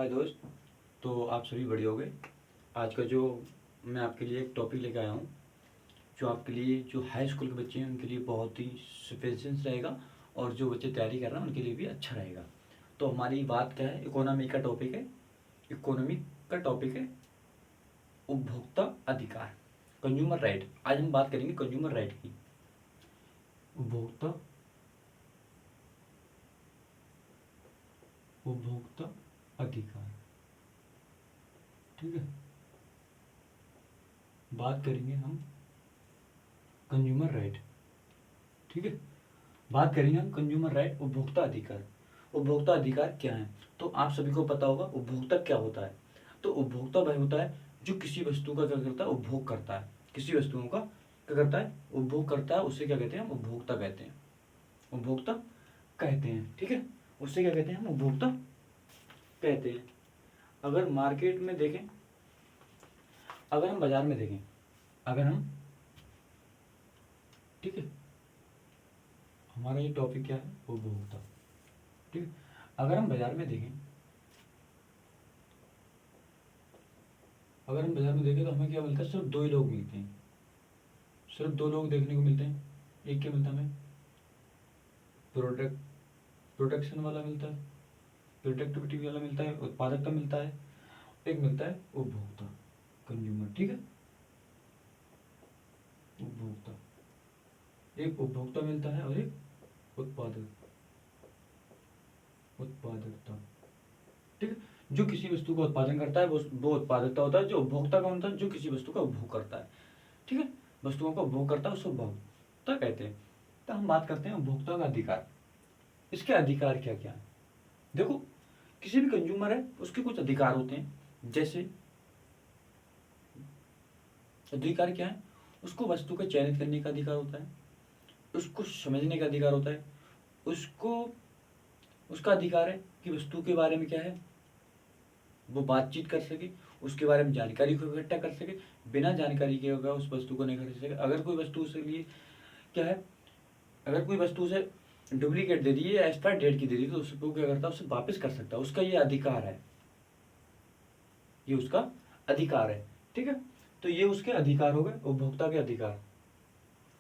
हाय दोस्त। तो आप सभी बढ़िया हो गए। आज का जो मैं आपके लिए एक टॉपिक लेकर आया हूँ, जो आपके लिए जो हाई स्कूल के बच्चे हैं उनके लिए बहुत ही सफिशिएंट रहेगा, और जो बच्चे तैयारी कर रहे हैं उनके लिए भी अच्छा रहेगा। तो हमारी बात क्या है, इकोनॉमी का टॉपिक है। इकोनॉमी का टॉपिक है उपभोक्ता अधिकार, कंज्यूमर राइट। आज हम बात करेंगे कंज्यूमर राइट की। उपभोक्ता उपभोक्ता अधिकार, ठीक है। बात करेंगे हम कंज्यूमर राइट, ठीक है। बात करेंगे हम कंज्यूमर राइट, उपभोक्ता अधिकार। उपभोक्ता अधिकार क्या है, तो आप सभी को पता होगा उपभोक्ता क्या होता है। तो उपभोक्ता वह होता है जो किसी वस्तु का क्या करता है, उपभोग करता है। किसी वस्तुओं का क्या करता है, उपभोग करता है। उसे क्या कहते हैं, हम उपभोक्ता कहते हैं। उपभोक्ता कहते हैं, ठीक है। उससे क्या कहते हैं, हम उपभोक्ता कहते हैं। अगर मार्केट में देखें, अगर हम बाजार में देखें, अगर हम, ठीक है, हमारा ये टॉपिक क्या है, उपभोक्ता, ठीक है। अगर हम बाजार में देखें, अगर हम बाजार में देखें तो हमें क्या मिलता है, सिर्फ दो ही लोग मिलते हैं। सिर्फ दो लोग देखने को मिलते हैं। एक क्या मिलता है हमें, प्रोडक्ट प्रोडक्शन वाला मिलता है, प्रोडक्टिविटी वाला मिलता है, उत्पादकता मिलता है। एक मिलता है उपभोक्ता, कंज्यूमर, ठीक है। उपभोक्ता, एक उपभोक्ता मिलता है और एक उत्पादकता, ठीक है। जो किसी वस्तु का उत्पादन करता है वो उत्पादकता होता है। जो उपभोक्ता का होता है जो किसी वस्तु का उपभोग करता है, ठीक है। वस्तुओं का उपभोग करता है उसको उपभोक्ता कहते हैं। तो हम बात करते हैं उपभोक्ता का अधिकार। इसके अधिकार क्या क्या है, देखो। किसी भी कंज्यूमर है उसके कुछ अधिकार होते हैं। जैसे अधिकार क्या है, उसको वस्तु का चयनित करने का अधिकार होता है, उसको समझने का अधिकार होता है, उसको उसका अधिकार है कि वस्तु के बारे में क्या है वो बातचीत कर सके, उसके बारे में जानकारी को इकट्ठा कर सके। बिना जानकारी के होगा उस वस्तु को नहीं खरीद सके। अगर कोई वस्तु उसके लिए क्या है, अगर कोई वस्तु उसे डुप्लीकेट दे दी है या एक्सपायर डेट की दे दी, तो उसको क्या करता है, उसे वापस कर सकता है। उसका ये अधिकार है, ये उसका अधिकार है, ठीक है। तो ये उसके अधिकार हो गए, उपभोक्ता के अधिकार,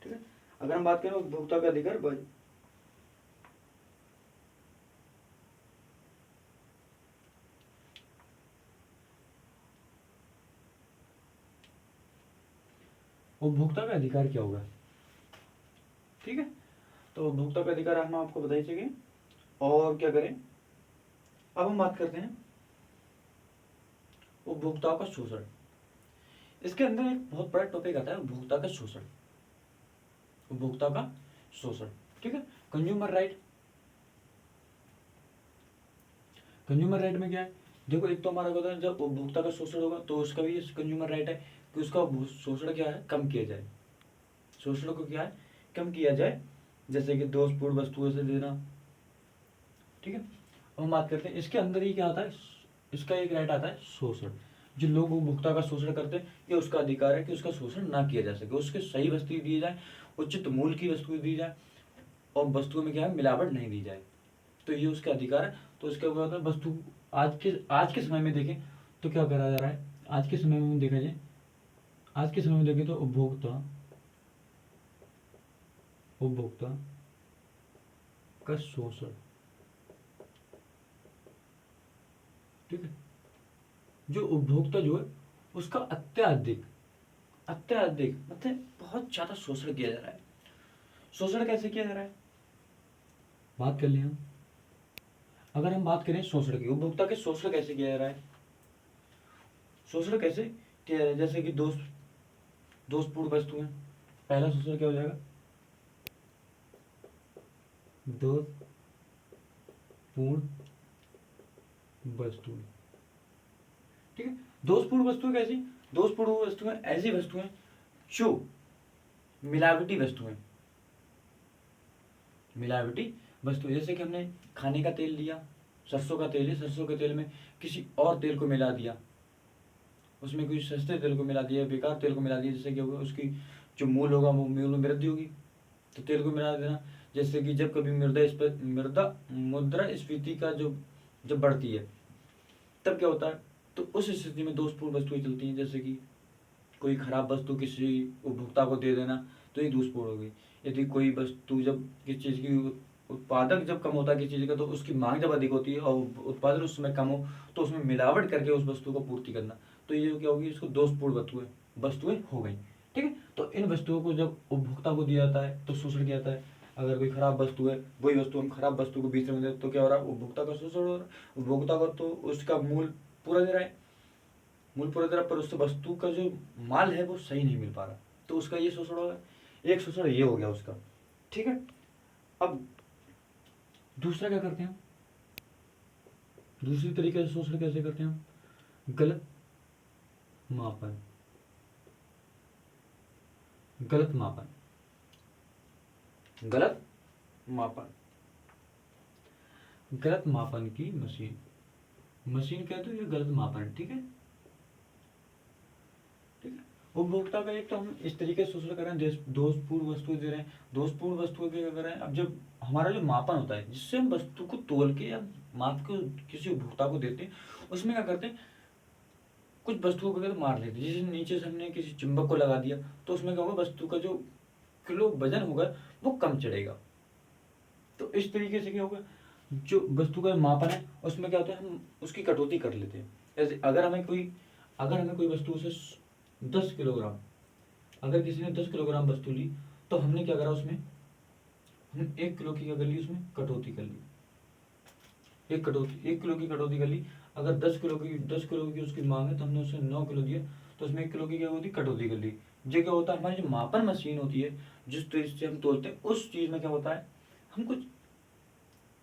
ठीक है। अगर हम बात करें उपभोक्ता के अधिकार, उपभोक्ता का अधिकार क्या होगा, ठीक है। तो उपभोक्ता का अधिकार हम आपको बताई सके। और क्या करें, अब हम बात करते हैं उपभोक्ताओं का शोषण। इसके अंदर एक बहुत बड़ा टॉपिक आता है, उपभोक्ता का शोषण। उपभोक्ता का शोषण, ठीक है। कंज्यूमर राइट, कंज्यूमर राइट में क्या है, देखो। एक तो हमारा होता है जब उपभोक्ता का शोषण होगा तो उसका भी कंज्यूमर राइट है कि उसका शोषण क्या है, कम किया जाए। शोषण को क्या है, कम किया जाए। जैसे कि दोषपूर्ण वस्तुओं से देना, ठीक है। अब हम बात करते हैं इसके अंदर ही क्या आता है, इसका एक राइट आता है शोषण। जो लोग उपभोक्ता का शोषण करते हैं, ये उसका अधिकार है कि उसका शोषण ना किया जा सके, उसके सही वस्तु दी जाए, उचित मूल्य की वस्तु दी जाए, और वस्तुओं में क्या है, मिलावट नहीं दी जाए। तो ये उसका अधिकार है। तो इसका क्या होता है, वस्तु आज के समय में देखें तो क्या करा जा रहा है, आज के समय में देखा जाए, आज के समय में देखें तो उपभोक्ता उपभोक्ता का शोषण, ठीक है। जो उपभोक्ता जो है उसका अत्याधिक अत्याधिक मतलब बहुत ज्यादा शोषण किया जा रहा है। शोषण कैसे किया जा रहा है, बात कर लिया हम। अगर हम बात करें शोषण की, उपभोक्ता के शोषण कैसे किया जा रहा है, शोषण कैसे किया जा रहा है, जैसे कि दोषपूर्ण वस्तुएं। पहला शोषण क्या हो जाएगा, दोषपूर्ण वस्तुएं, ठीक है। दोषपूर्ण वस्तुएं कैसी, दोषपूर्ण वस्तुएं ऐसी वस्तुएं जो मिलावटी वस्तुएं, मिलावटी वस्तु। जैसे कि हमने खाने का तेल लिया, सरसों का तेल है, सरसों के तेल में किसी और तेल को मिला दिया, उसमें कोई सस्ते तेल को मिला दिया, बेकार तेल को मिला दिया, जैसे कि होगा उसकी जो मूल होगा वो मूल में वृद्धि होगी। तो तेल को मिला देना। जैसे कि जब कभी मृदा मुद्रास्फीति का जो जब बढ़ती है तब क्या होता है, तो उस स्थिति में दोषपूर्ण वस्तुएं चलती हैं, जैसे कि कोई खराब वस्तु किसी उपभोक्ता को दे देना, तो ये दोषपूर्ण हो गई। यदि कोई वस्तु जब किसी चीज़ की उत्पादक जब कम होता है किसी चीज़ का, तो उसकी मांग जब अधिक होती है और उत्पादन उस समय कम हो, तो उसमें मिलावट करके उस वस्तु को पूर्ति करना, तो ये क्या होगी, इसको दोषपूर्ण वस्तुएं हो गई। ठीक है, तो इन वस्तुओं को जब उपभोक्ता को दिया जाता है तो शोषण किया जाता है। अगर कोई खराब वस्तु है, वही वस्तु हम खराब वस्तु को बेच रहे हैं, तो क्या हो रहा है, उपभोक्ता का शोषण हो रहा है। उपभोक्ता को तो उसका मूल पूरा दे रहा है, मूल पूरा दे रहा है, पर उससे वस्तु का जो माल है वो सही नहीं मिल पा रहा, तो उसका ये शोषण होगा। एक शोषण ये हो गया उसका। ठीक है, अब दूसरा क्या करते हैं, दूसरी तरीके से शोषण कैसे करते हैं हम, गलत मापन। गलत मापन, गलत मापन, गलत मापन की मशीन, मशीन कहते हो ये गलत मापन। ठीक है, ठीक है। उपभोक्ता का एक तो हम इस तरीके से शोषण कर रहे हैं, दोषपूर्ण वस्तुएं दे रहे हैं। दोषपूर्ण वस्तुएं क्या कर रहे हैं, अब जब हमारा जो मापन होता है जिससे हम वस्तु को तोल के या माप के किसी उपभोक्ता को देते हैं, उसमें क्या करते हैं, कुछ वस्तुओं को मार लेते हैं। जैसे नीचे से हमने किसी चुंबक को लगा दिया, तो उसमें क्या होगा, वस्तु का जो किलो वजन होगा वो कम चढ़ेगा। तो इस तरीके से क्या होगा, जो वस्तु का मापन है उसमें क्या होता है, हम उसकी कटौती कर लेते हैं। जैसे अगर हमें कोई वस्तु से 10 किलोग्राम, अगर किसी ने 10 किलोग्राम वस्तु ली, तो हमने क्या करा, उसमें हम 1 किलो की क्या कर ली, उसमें कटौती कर ली। 1 किलो की कटौती कर ली। अगर 10 किलो की उसकी मांग है, तो हमने उसे 9 किलो दिया, तो उसमें 1 किलो की क्या होती, कटौती कर ली। ये क्या होता है, हमारी जो मापन मशीन होती है, जिस तरीके से हम तोलते हैं, उस चीज में क्या होता है, हम कुछ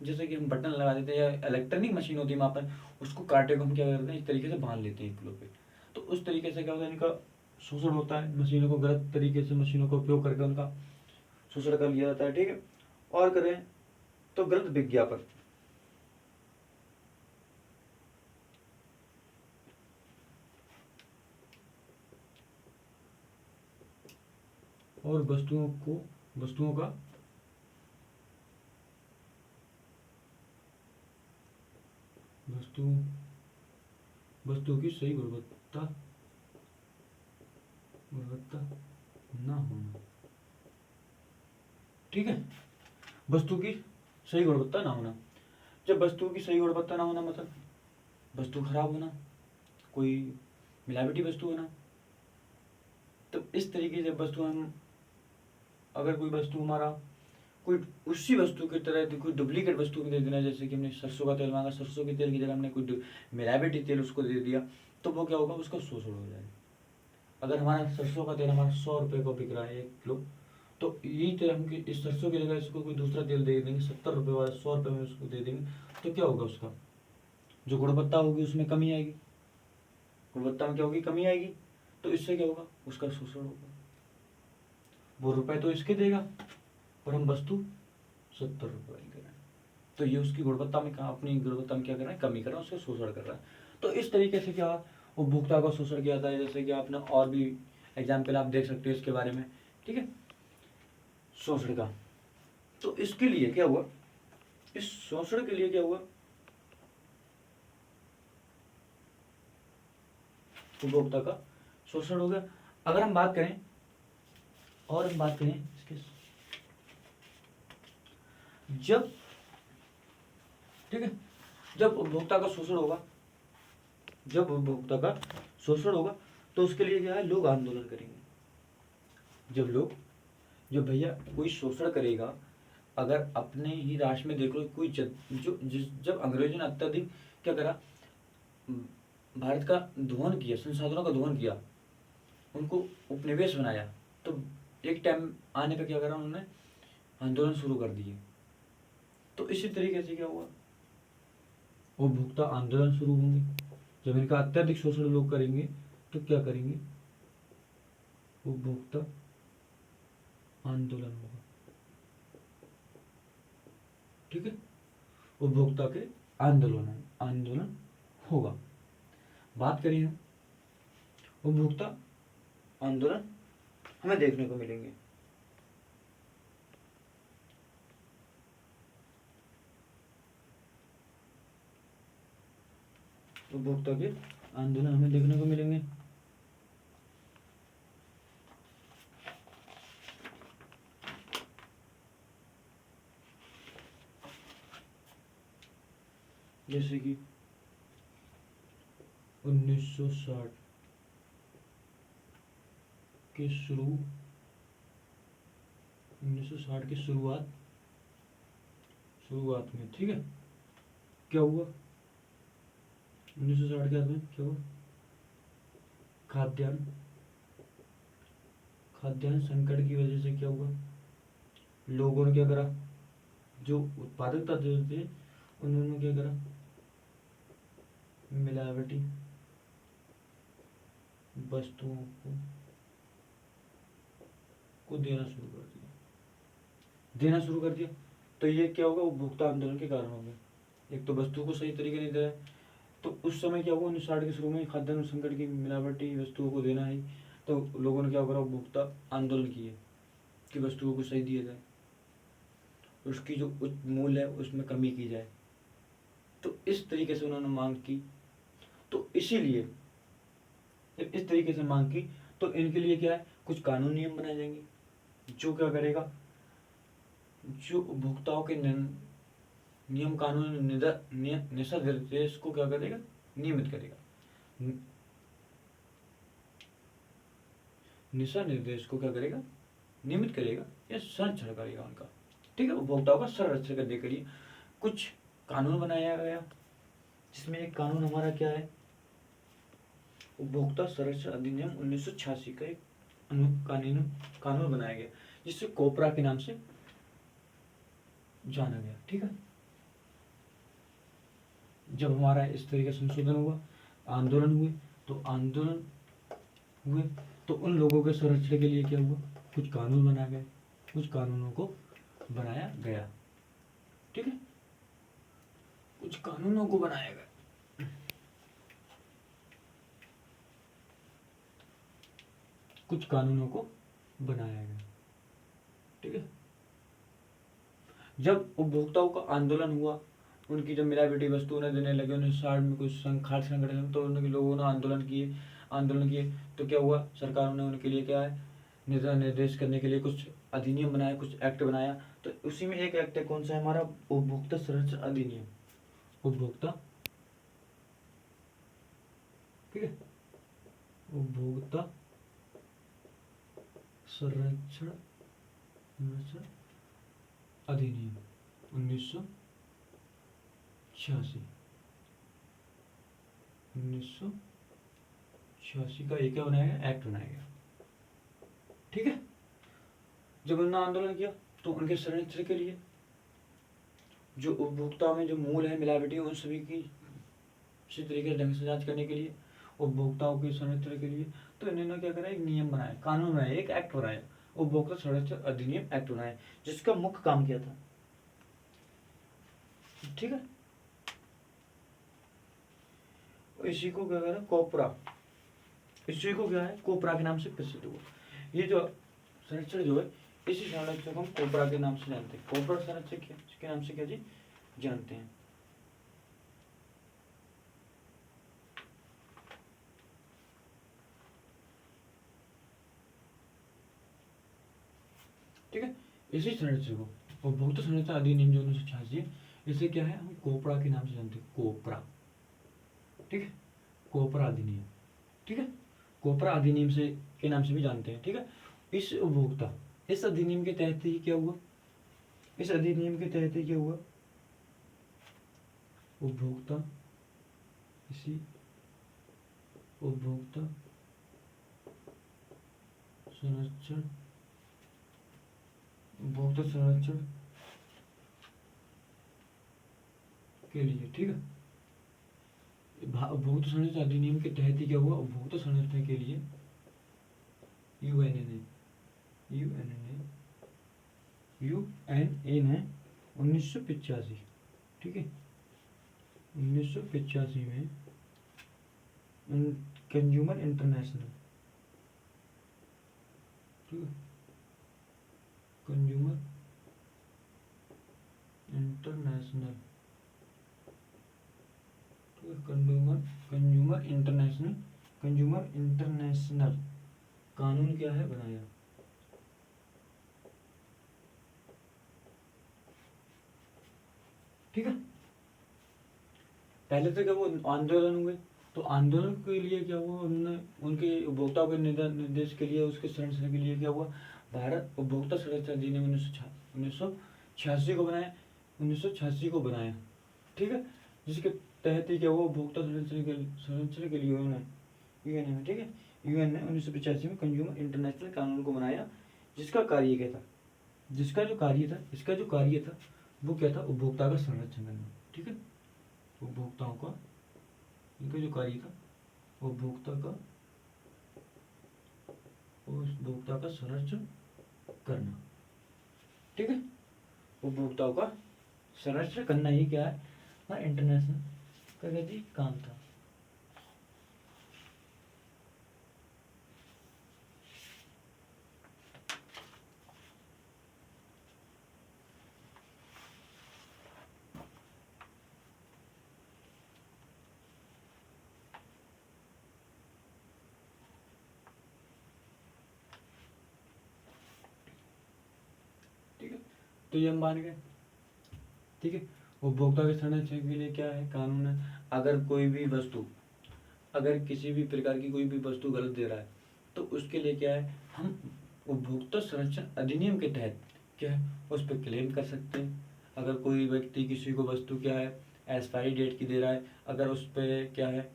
जैसे कि हम बटन लगा देते हैं, या इलेक्ट्रॉनिक मशीन होती है मापन, उसको कांटे को हम क्या करते हैं, इस तरीके से बांध लेते हैं 1 किलो पे। तो उस तरीके से क्या होता है, इनका शोषण होता है, मशीनों को गलत तरीके से मशीनों का उपयोग करके उनका शोषण कर लिया जाता है। ठीक है, और करें तो गलत विज्ञापन, और वस्तुओं का वस्तु की सही गुणवत्ता ना होना। ठीक है, वस्तु की सही गुणवत्ता ना होना। जब वस्तु की सही गुणवत्ता ना होना मतलब वस्तु खराब होना, कोई मिलावटी वस्तु होना। तो इस तरीके से वस्तु हम, अगर कोई वस्तु हमारा कोई उसी वस्तु की तरह कोई डुप्लीकेट वस्तु दे देना, जैसे कि हमने सरसों का तेल मांगा, सरसों के तेल की जगह हमने कोई मिलावटी तेल उसको दे दिया, तो वो क्या होगा, उसका शोषण हो जाएगा। अगर हमारा सरसों का तेल हमारा 100 रुपये को बिक रहा है 1 किलो, तो यही तेल हम इस सरसों की जगह इसको कोई दूसरा तेल दे देंगे 70 रुपये वाला, 100 रुपये में उसको दे देंगे, तो क्या होगा, उसका जो गुणवत्ता होगी उसमें कमी आएगी, गुणवत्ता में क्या होगी, कमी आएगी। तो इससे क्या होगा, उसका शोषण होगा। वो रुपए तो इसके देगा, और हम वस्तु 70 रुपये वाली दे रहे हैं, तो ये उसकी गुणवत्ता में अपनी गुणवत्ता में क्या कर रहा है, कमी कर रहा है, उसका शोषण कर रहा है। तो इस तरीके से क्या उपभोक्ता का शोषण किया जाता है। जैसे कि आपने और भी एग्जाम्पल आप देख सकते हो इसके बारे में। ठीक है, शोषण का, तो इसके लिए क्या हुआ, इस शोषण के लिए क्या हुआ, उपभोक्ता का शोषण हो गया। अगर हम बात करें इसके, जब, ठीक है, जब उपभोक्ता का शोषण होगा, तो उसके लिए क्या है, लोग आंदोलन करेंगे। जब भैया कोई शोषण करेगा, अगर अपने ही राष्ट्र में देख लो, कोई जब अंग्रेजों ने अत्यधिक क्या करा, भारत का दोहन किया, संसाधनों का दोहन किया, उनको उपनिवेश बनाया, तो एक टाइम आने पर क्या करा, उन्होंने आंदोलन शुरू कर दिए। तो इसी तरीके से क्या हुआ, उपभोक्ता आंदोलन शुरू होंगे। जब इनका अत्यधिक शोषण लोग करेंगे, तो क्या करेंगे, उपभोक्ता आंदोलन होगा। ठीक है, उपभोक्ता के आंदोलन होगा। बात करें हम, उपभोक्ता आंदोलन हमें देखने को मिलेंगे। उपभोक्ता के आंदोलन हमें देखने को मिलेंगे। जैसे कि 1960 के शुरू 1960 की शुरुआत में, ठीक है, क्या हुआ 1960 के आसपास क्या हुआ, खाद्यान्न संकट की वजह से क्या हुआ, लोगों ने क्या करा, जो उत्पादक तत्व थे उन्होंने क्या करा, मिलावटी वस्तुओं को देना शुरू कर दिया। तो ये क्या होगा, उपभोक्ता आंदोलन के कारण हो गया। एक तो वस्तु को सही तरीके नहीं दे रहा है, तो उस समय क्या हुआ 1960 के शुरू में खाद्यान्न संकट की मिलावटी वस्तुओं को देना है, तो लोगों ने क्या करा, उपभोक्ता आंदोलन किए कि वस्तुओं को सही दिया जाए, उसकी जो मूल्य है उसमें कमी की जाए। तो इस तरीके से उन्होंने मांग की। तो इसीलिए इस तरीके से मांग की तो इनके लिए क्या है, कुछ कानून नियम बनाए जाएंगे जो क्या करेगा, जो उपभोक्ताओं के नियम कानून दिशा निर्देश को क्या करेगा, नियमित करेगा, दिशा निर्देश को क्या करेगा, नियमित करेगा या संरक्षण करेगा उनका, ठीक है। उपभोक्ताओं का संरक्षण करने के लिए कुछ कानून बनाया गया, जिसमें एक कानून हमारा क्या है, उपभोक्ता संरक्षण अधिनियम 1986 का एक कानून बनाया गया, जिससे कोपरा के नाम से जाना गया, ठीक है। जब हमारा इस तरीके से संशोधन हुआ, आंदोलन हुए तो उन लोगों के संरक्षण के लिए क्या हुआ, कुछ कानून बनाए गए, कुछ कानूनों को बनाया गया, ठीक है, कुछ कानूनों को बनाया गया। कुछ कानूनों को बनाया गया, ठीक है। जब उपभोक्ताओं का आंदोलन हुआ, उनकी जब मिलावटी वस्तु उन्हें देने लगे 1960 में कुछ खाद्य संगठन, तो उनके लोगों ने आंदोलन किए तो क्या हुआ, सरकारों ने उनके लिए क्या है, निर्देश करने के लिए कुछ अधिनियम बनाया, कुछ एक्ट बनाया। तो उसी में एक एक्ट है, कौन सा है हमारा, उपभोक्ता संरक्षण अधिनियम, उपभोक्ता, ठीक है, उपभोक्ता संरक्षण अधिनियम 1986 का एक क्या बनाया गया, एक्ट बनाया गया, ठीक है। जब उन्होंने आंदोलन किया तो उनके संरक्षण के लिए, जो उपभोक्ता में जो मूल है मिलावटी, उन सभी की इसी तरीके से ढंग से जांच करने के लिए, उपभोक्ताओं के संरक्षण के लिए, तो इन्होंने क्या करा, एक नियम बनाया, कानून बनाया, एक एक्ट बनाया, उपभोक्ता संरक्षण अधिनियम एक्ट बनाया, जिसका मुख्य काम क्या था, ठीक है। इसी को क्या करा, कोपरा, इसी को क्या है, कोपरा के नाम से प्रसिद्ध हुआ। ये जो संरक्षण जो है, इसी संरक्षण को हम कोपरा के नाम से जानते हैं, कोपरा संरक्षण के नाम से क्या जी जानते हैं, ठीक है। इसी संरक्षण को उपभोक्ता संरक्षण अधिनियम जो 1986 है, इसे क्या है, हम कोपरा के नाम से जानते हैं, कोपरा, ठीक है, कोपरा अधिनियम, ठीक है, कोपरा अधिनियम से के नाम से भी जानते हैं, ठीक है। इस अधिनियम के तहत ही क्या हुआ, इस अधिनियम के तहत ही क्या हुआ, उपभोक्ता संरक्षण के लिए, ठीक है, उपभोक्ता संरक्षण अधिनियम के तहत ही क्या हुआ, उपभोक्ता संरक्षण के लिए यूएनए ने 1985, ठीक है, 1985 में कंज्यूमर इंटरनेशनल, ठीक है, कंज्यूमर इंटरनेशनल, ठीक है, consumer consumer international consumer international कानून क्या है बनाया। ठीक है, पहले तो क्या वो आंदोलन हुए, तो आंदोलन के लिए क्या हुआ, उन्होंने उनके उपभोक्ताओं के निर्देश के लिए, उसके संरक्षण के लिए क्या हुआ, भारत उपभोक्ता संरक्षण अधिनियम 1986 को बनाया, 1986 को बनाया। ठीक है, जिसके तहत ही क्या हुआ, उपभोक्ता संरक्षण के लिए यूएन ने, ठीक है, यूएन ने 1985 में कंज्यूमर इंटरनेशनल कानून को बनाया, जिसका कार्य क्या था, जिसका जो कार्य था, इसका जो कार्य था वो क्या था, उपभोक्ता का संरक्षण करना। ठीक है, उपभोक्ताओं का, इनका जो कार्य था उपभोक्ता का संरक्षण करना। ठीक है, उपभोक्ताओं का संरक्षण करना ही क्या है, हमारा इंटरनेशनल का कहती काम था। ठीक है, तो ये हम मान गए। ठीक है, उपभोक्ता के संरक्षण के लिए क्या है, कानून है। अगर कोई भी वस्तु, अगर किसी भी प्रकार की कोई भी वस्तु गलत दे रहा है, तो उसके लिए क्या है, हम उपभोक्ता संरक्षण अधिनियम के तहत क्या है, उस पर क्लेम कर सकते हैं। अगर कोई व्यक्ति किसी को वस्तु क्या है, एक्सपायरी डेट की दे रहा है, अगर उस पर क्या है,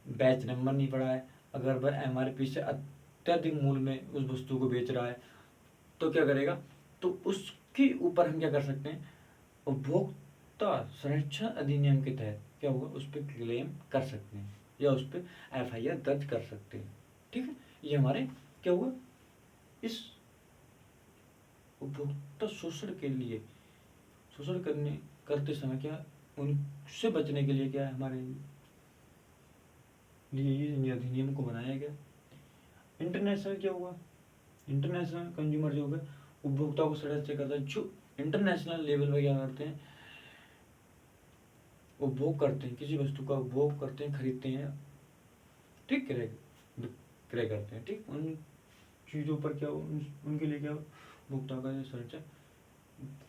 बैच नंबर नहीं पड़ा है, अगर वह एमआरपी से अत्यधिक मूल्य में उस वस्तु को बेच रहा है, तो क्या करेगा, तो उसके ऊपर हम क्या कर सकते हैं, उपभोक्ता संरक्षण अधिनियम के तहत क्या होगा, उस पर क्लेम कर सकते हैं या उस पर एफआईआर दर्ज कर सकते हैं। ठीक है, ये हमारे क्या हुआ, इस उपभोक्ता शोषण के लिए, शोषण करते समय क्या, उनसे बचने के लिए क्या है, हमारे लिए ये अधिनियम को बनाया गया। इंटरनेशनल क्या हुआ, इंटरनेशनल कंज्यूमर जो होगा, उपभोक्ता को संरक्षित करता है, जो इंटरनेशनल लेवल पर क्या करते हैं, उपभोग करते हैं, किसी वस्तु का उपभोग करते हैं, खरीदते हैं, ठीक, क्रय क्रय करते हैं। ठीक, उन चीज़ों पर क्या, उनके लिए क्या उपभोक्ता का जो संरक्षण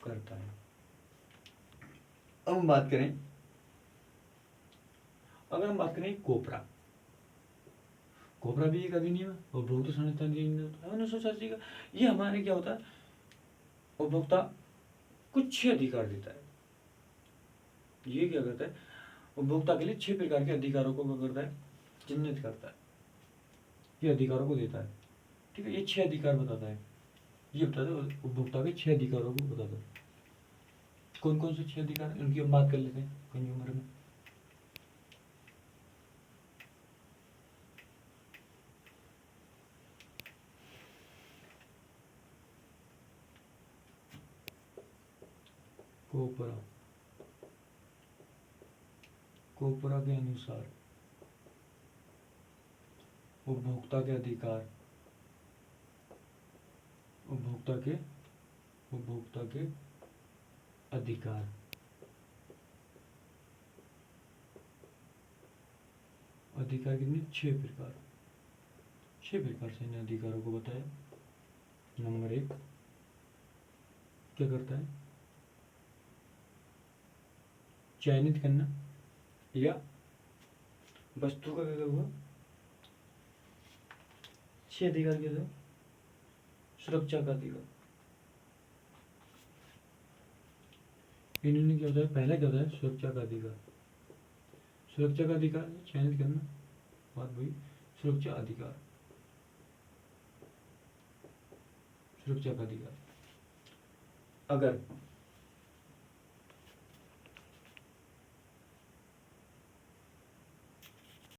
करता है। अब हम बात करें, अगर हम बात करें कोपरा, कोपरा भी एक अधिनियम है, उपभोक्ता संरक्षण अधिनियम 1986 का। ये हमारे क्या होता है, उपभोक्ता कुछ 6 अधिकार देता है। ये क्या करता है, उपभोक्ता के लिए 6 प्रकार के अधिकारों को क्या करता है, चिन्हित करता है, ये अधिकारों को देता है। ठीक है, ये 6 अधिकार बताता है, ये बताता है उपभोक्ता के 6 अधिकारों को बताता है। कौन कौन से 6 अधिकार, इनकी हम बात कर लेते हैं कंज्यूमर में। कोपरा, कोपरा के अनुसार उपभोक्ता के अधिकार, उपभोक्ता के अधिकार, अधिकार कितने, 6 प्रकार, 6 प्रकार से इन अधिकारों को बताया। नंबर 1 क्या करता है, चयनित करना या वस्तु का क्या हुआ, 6 अधिकार क्या था, सुरक्षा का अधिकार। इन्होंने क्या होता है, पहला क्या होता है, सुरक्षा का अधिकार, सुरक्षा का अधिकार चयनित करना, बात वही, सुरक्षा अधिकार, सुरक्षा का अधिकार। अगर